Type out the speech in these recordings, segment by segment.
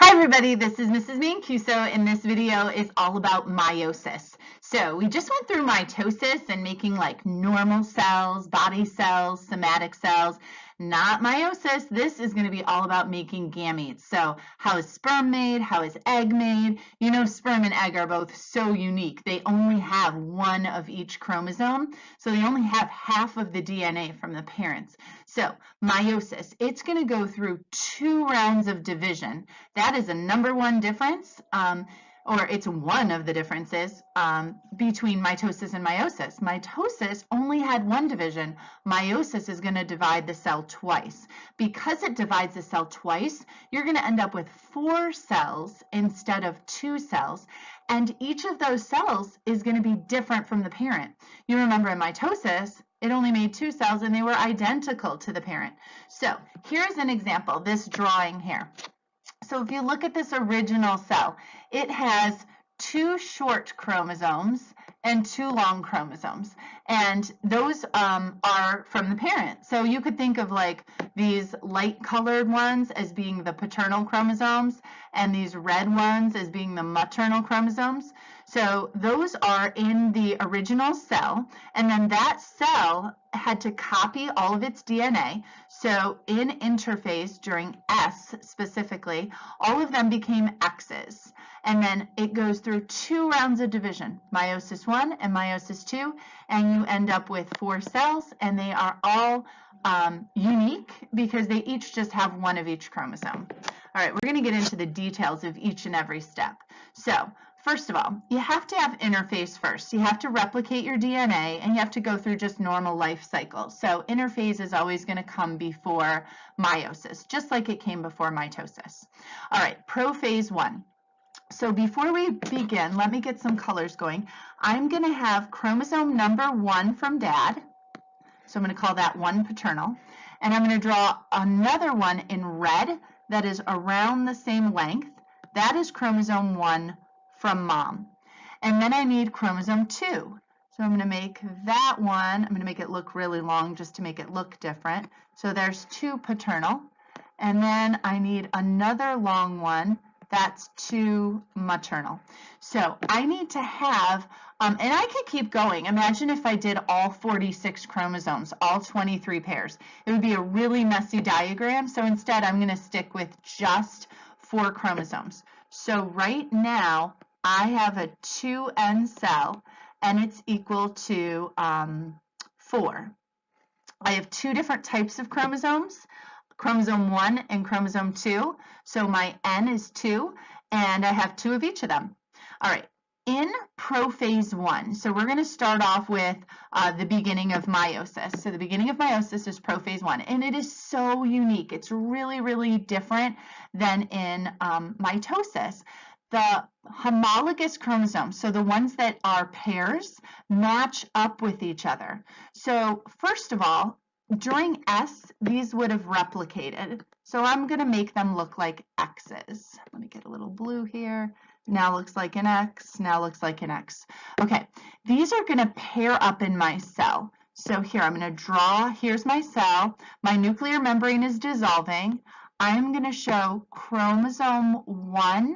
Hi everybody, this is Mrs. Mancuso, and this video is all about meiosis. So we just went through mitosis and making like normal cells, body cells, somatic cells. Not meiosis. This is going to be all about making gametes. So how is sperm made? How is egg made? You know, sperm and egg are both so unique. They only have one of each chromosome, so they only have half of the DNA from the parents. So meiosis, it's going to go through 2 rounds of division. That is a number one difference, or it's one of the differences between mitosis and meiosis. Mitosis only had 1 division. Meiosis is going to divide the cell twice. Because it divides the cell twice, you're going to end up with 4 cells instead of 2 cells. And each of those cells is going to be different from the parent. You remember in mitosis, it only made 2 cells and they were identical to the parent. So here's an example, this drawing here. So if you look at this original cell, it has 2 short chromosomes and 2 long chromosomes, and those are from the parent. So you could think of like these light colored ones as being the paternal chromosomes and these red ones as being the maternal chromosomes. So those are in the original cell, and then that cell had to copy all of its DNA. So in interphase during S specifically, all of them became X's. And then it goes through 2 rounds of division, meiosis I and meiosis II, and you end up with 4 cells, and they are all unique because they each just have 1 of each chromosome. All right, we're going to get into the details of each and every step. So first of all, you have to have interphase first. You have to replicate your DNA, and you have to go through just normal life cycles. So interphase is always going to come before meiosis, just like it came before mitosis. All right, prophase I. So before we begin, let me get some colors going. I'm going to have chromosome number 1 from dad. So I'm going to call that 1 paternal. And I'm going to draw another one in red that is around the same length. That is chromosome 1 from mom. And then I need chromosome 2. So I'm going to make that one, I'm going to make it look really long just to make it look different. So there's 2 paternal. And then I need another long one. That's 2 maternal. So I need to have, and I could keep going. Imagine if I did all 46 chromosomes, all 23 pairs. It would be a really messy diagram. So instead, I'm going to stick with just 4 chromosomes. So right now, I have a 2N cell, and it's equal to 4. I have 2 different types of chromosomes. Chromosome 1 and chromosome 2, so my N is 2, and I have 2 of each of them. All right, in prophase I, so we're going to start off with the beginning of meiosis. So the beginning of meiosis is prophase I, and it is so unique. It's really, really different than in mitosis. The homologous chromosomes, so the ones that are pairs, match up with each other. So first of all, during S, these would have replicated. So I'm going to make them look like X's. Let me get a little blue here. Now looks like an X. Now looks like an X. Okay, these are going to pair up in my cell. So here, I'm going to draw. Here's my cell. My nuclear membrane is dissolving. I'm going to show chromosome 1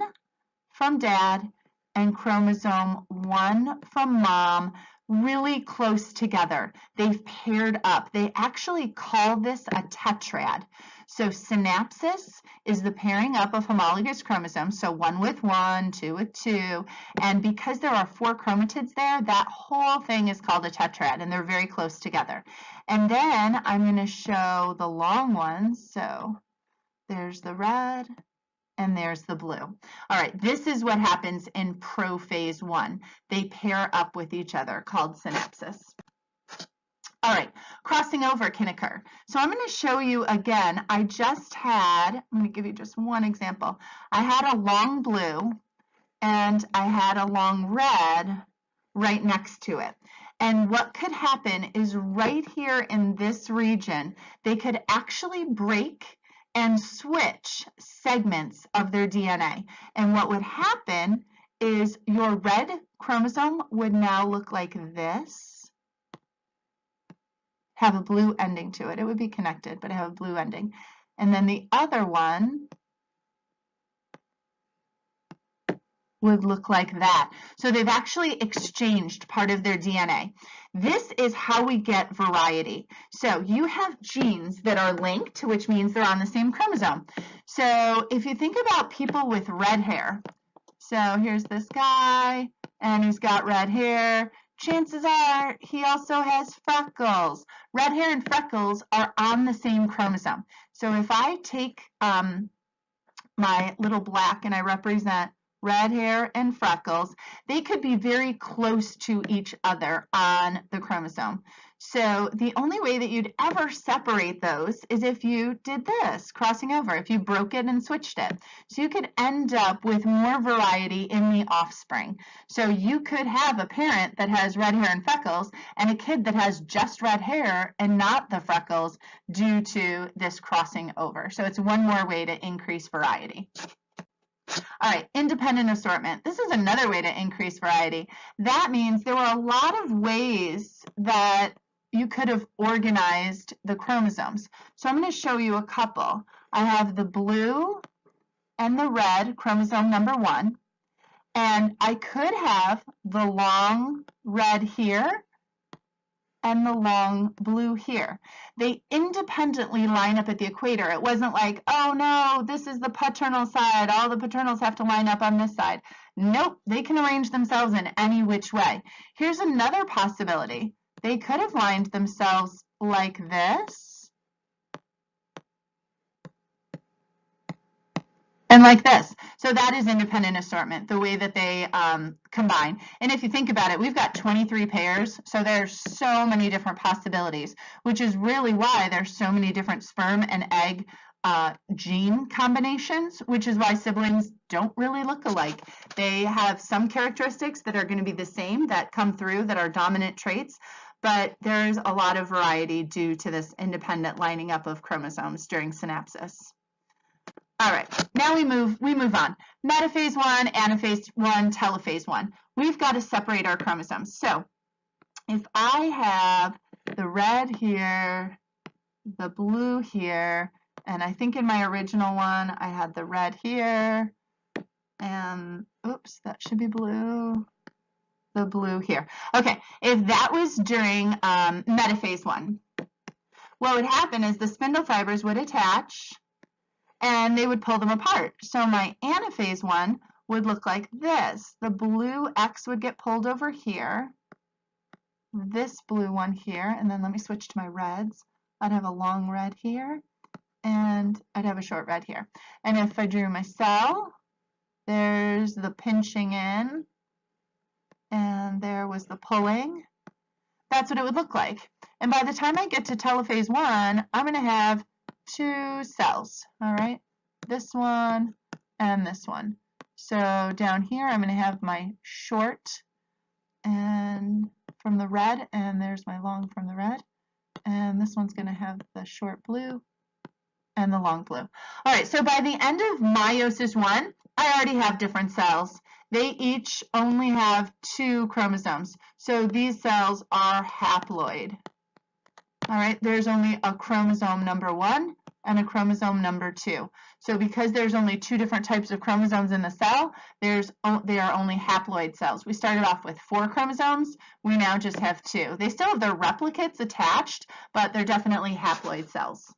from dad and chromosome 1 from mom really close together. They've paired up. They actually call this a tetrad. So synapsis is the pairing up of homologous chromosomes, so 1 with 1, 2 with 2, and because there are 4 chromatids there, that whole thing is called a tetrad, and they're very close together. And then I'm going to show the long ones, so there's the red, and there's the blue. All right, this is what happens in prophase I. They pair up with each other, called synapsis. All right, crossing over can occur. So I'm going to show you again, I just had, I'm going to give you just one example. I had a long blue and I had a long red right next to it. And what could happen is right here in this region, they could actually break and switch segments of their DNA. And what would happen is your red chromosome would now look like this, have a blue ending to it. It would be connected, but have a blue ending. And then the other one would look like that. So they've actually exchanged part of their DNA. This is how we get variety. So you have genes that are linked, which means they're on the same chromosome. So if you think about people with red hair, so here's this guy, and he's got red hair. Chances are he also has freckles. Red hair and freckles are on the same chromosome. So if I take my little black and I represent red hair and freckles, they could be very close to each other on the chromosome. So the only way that you'd ever separate those is if you did this, crossing over, if you broke it and switched it. So you could end up with more variety in the offspring. So you could have a parent that has red hair and freckles and a kid that has just red hair and not the freckles due to this crossing over. So it's one more way to increase variety. All right, independent assortment. This is another way to increase variety. That means there were a lot of ways that you could have organized the chromosomes. So I'm going to show you a couple. I have the blue and the red, chromosome number 1, and I could have the long red here and the long blue here. They independently line up at the equator. It wasn't like, oh no, this is the paternal side, all the paternals have to line up on this side. Nope, they can arrange themselves in any which way. Here's another possibility. They could have lined themselves like this and like this. So that is independent assortment, the way that they combine. And if you think about it, we've got 23 pairs, so there's so many different possibilities, which is really why there's so many different sperm and egg gene combinations, which is why siblings don't really look alike. They have some characteristics that are going to be the same that come through that are dominant traits, but there's a lot of variety due to this independent lining up of chromosomes during synapsis. All right, now we move on. Metaphase I, anaphase I, telophase I. We've got to separate our chromosomes. So if I have the red here, the blue here, and I think in my original one I had the red here, and oops, that should be blue, the blue here. Okay, if that was during metaphase I, what would happen is the spindle fibers would attach and they would pull them apart. So my anaphase I would look like this. The blue X would get pulled over here, this blue one here, and then let me switch to my reds. I'd have a long red here, and I'd have a short red here. And if I drew my cell, there's the pinching in, and there was the pulling. That's what it would look like. And by the time I get to telophase I, I'm going to have 2 cells, all right? This one and this one. So down here, I'm going to have my short and from the red, and there's my long from the red. And this one's going to have the short blue and the long blue. All right, so by the end of meiosis I already have different cells. They each only have 2 chromosomes. So these cells are haploid. All right, there's only a chromosome number 1 and a chromosome number 2. So because there's only 2 different types of chromosomes in the cell, they are only haploid cells. We started off with 4 chromosomes. We now just have 2. They still have their replicates attached, but they're definitely haploid cells.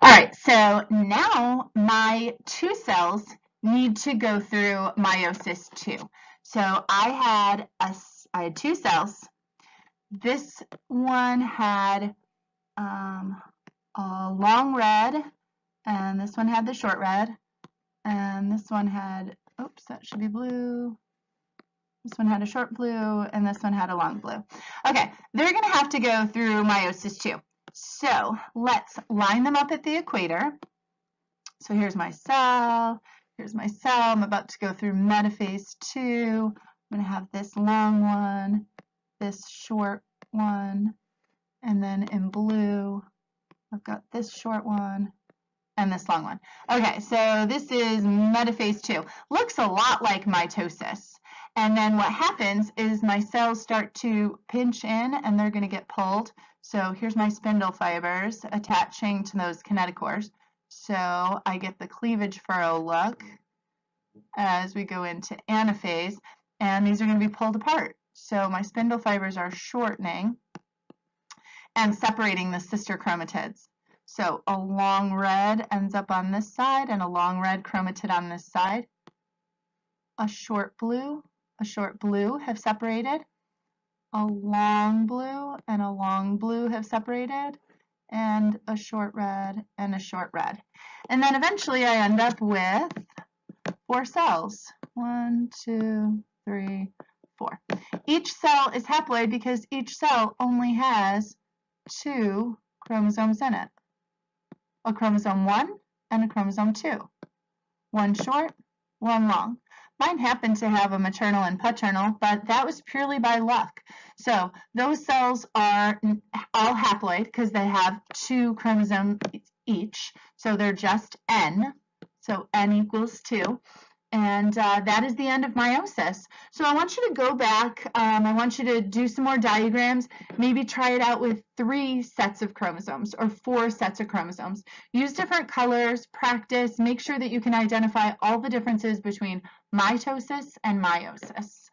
All right, so now my 2 cells need to go through meiosis II. So I had 2 cells. This one had a long red, and this one had the short red, and this one had, oops, that should be blue. This one had a short blue, and this one had a long blue. Okay, they're going to have to go through meiosis II. So let's line them up at the equator. So here's my cell. Here's my cell. I'm about to go through metaphase II. I'm going to have this long one, this short one, and then in blue, I've got this short one and this long one. Okay, so this is metaphase II. Looks a lot like mitosis. And then what happens is my cells start to pinch in and they're going to get pulled. So here's my spindle fibers attaching to those kinetochores. So I get the cleavage furrow look. as we go into anaphase, and these are going to be pulled apart. So my spindle fibers are shortening and separating the sister chromatids. So a long red ends up on this side and a long red chromatid on this side. A short blue have separated. A long blue and a long blue have separated, and a short red and a short red. And then eventually I end up with 4 cells. 1, 2, 3, 4. Each cell is haploid because each cell only has 2 chromosomes in it. A chromosome 1 and a chromosome 2. One short, one long. Mine happened to have a maternal and paternal, but that was purely by luck. So those cells are all haploid because they have 2 chromosomes each. So they're just N. So N equals 2. And that is the end of meiosis. So I want you to go back. I want you to do some more diagrams. Maybe try it out with 3 sets of chromosomes or 4 sets of chromosomes. Use different colors, practice, make sure that you can identify all the differences between mitosis and meiosis.